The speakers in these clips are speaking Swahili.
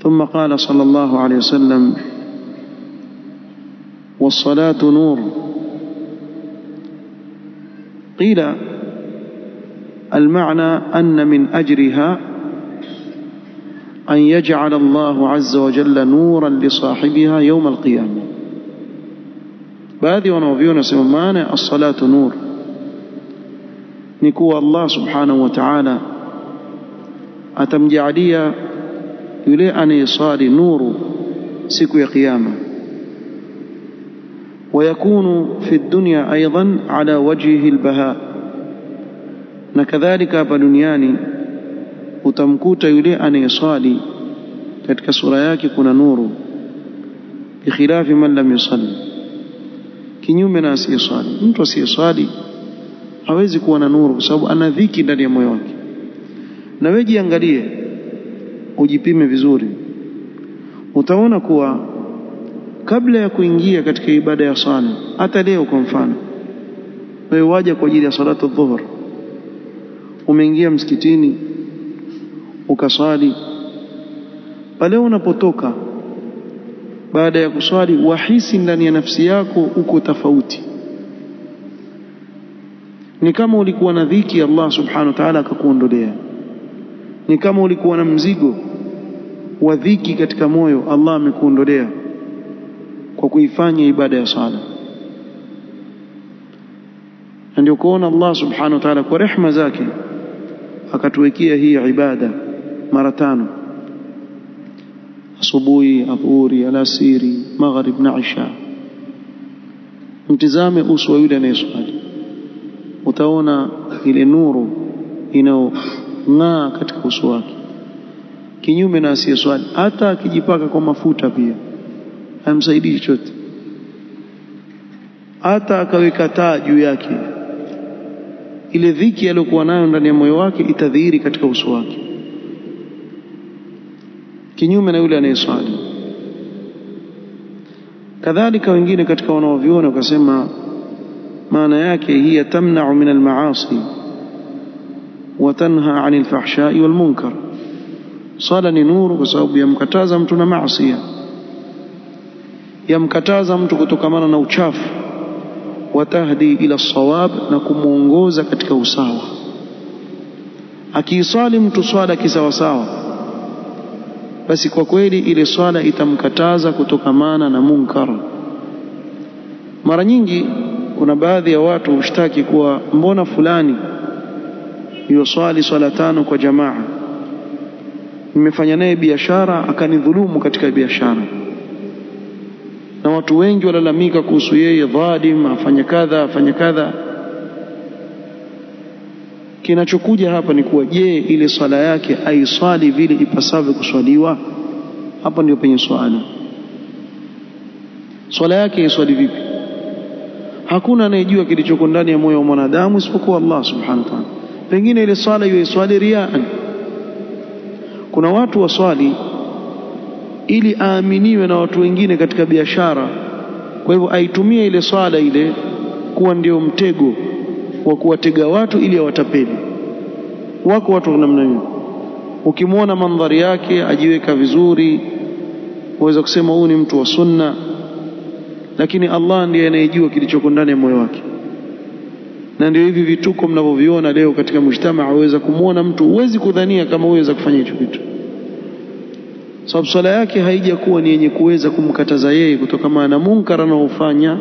ثم قال صلى الله عليه وسلم: والصلاة نور. قيل المعنى أن من أجرها أن يجعل الله عز وجل نورا لصاحبها يوم القيامة. baadhi wanaoviona sema maana as-salatu nur ni kuwa Allah subhanahu wa ta'ala atamjaalia yule anayesali nuru siku ya kiyama, ويكون في الدنيا أيضا على وجهه البهاء. na kadhalika hapa duniani utamkuta yule anayesali katika sura yake kuna nuru, bikhilafi man lam yusalli, kinyume na asiyesali. Mtu asiyesali hawezi kuwa na nuru kwa sababu ana dhiki ndani ya moyo wake. Na wewe jiangalie, ujipime vizuri, utaona kuwa kabla ya kuingia katika ibada ya sala, hata leo kwa mfano wewe waje kwa ajili ya salatu dhuhur, umeingia msikitini ukaswali, pale unapotoka baada ya kuswali wahisi ndani ya nafsi yako uko tofauti. Ni kama ulikuwa na dhiki, Allah subhanahu wa ta'ala akakuondolea. Ni kama ulikuwa na mzigo wa dhiki katika moyo, Allah amekuondolea kwa kuifanya ibada ya sala. Ndio kuona Allah subhanahu wa ta'ala kwa rehema zake akatuwekea hii ibada mara 5: asubuhi, adhuhuri, alasiri, maghrib na isha. Mtizame uso wa yule anayeswali, utaona ile nuru inayong'aa katika uso wake, kinyume na asiyeswali. Hata akijipaka kwa mafuta pia hamsaidii chochote, hata akaweka taa juu yake, ile dhiki aliyokuwa nayo ndani ya moyo wake itadhihiri katika uso wake, kinyume na yule anayeswali. Kadhalika wengine katika wanaoviona wakasema maana yake hiya tamna'u min al-ma'asi wa tanha 'anil fahsha'i wal munkar. Sala ni nuru kwa sababu yamkataza mtu na maasi, yamkataza mtu kutokamana na uchafu, watahdi ila sawab, na kumuongoza katika usawa. Akiiswali mtu swala kisawasawa, basi kwa kweli ile swala itamkataza kutokamana na munkar. Mara nyingi kuna baadhi ya watu hushtaki kuwa mbona fulani yuswali swala 5 kwa jamaa, nimefanya naye biashara akanidhulumu katika biashara, na watu wengi walalamika kuhusu yeye, dhalim, afanya kadha afanya kadha. Kinachokuja hapa ni kuwa, je, ile swala yake aiswali vile ipasavyo kuswaliwa? Hapa ndio penye swala. Swala yake aiswali vipi? Hakuna anayejua kilichoko ndani ya moyo wa mwanadamu isipokuwa Allah subhanahu wa ta'ala. Pengine ile swala iwe swali riaan. Kuna watu waswali ili aaminiwe na watu wengine katika biashara, kwa hivyo aitumie ile swala ile kuwa ndio mtego wa kuwatega watu ili awatapeli. Wako watu namna hiyo, ukimwona mandhari yake ajiweka vizuri, waweza kusema huyu ni mtu wa sunna, lakini Allah ndiye anayejua kilichoko ndani ya moyo wake. Na ndio hivi vituko mnavyoviona leo katika mujtamaa, waweza kumwona mtu huwezi kudhania kama uweza kufanya hicho kitu, sababu swala yake haijakuwa ni yenye kuweza kumkataza yeye kutokana na munkar anaofanya,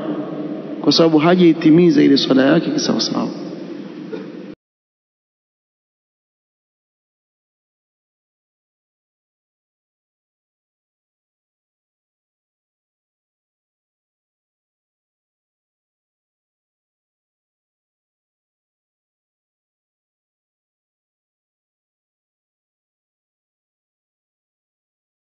kwa sababu hajaitimiza ile swala yake kisawasawa.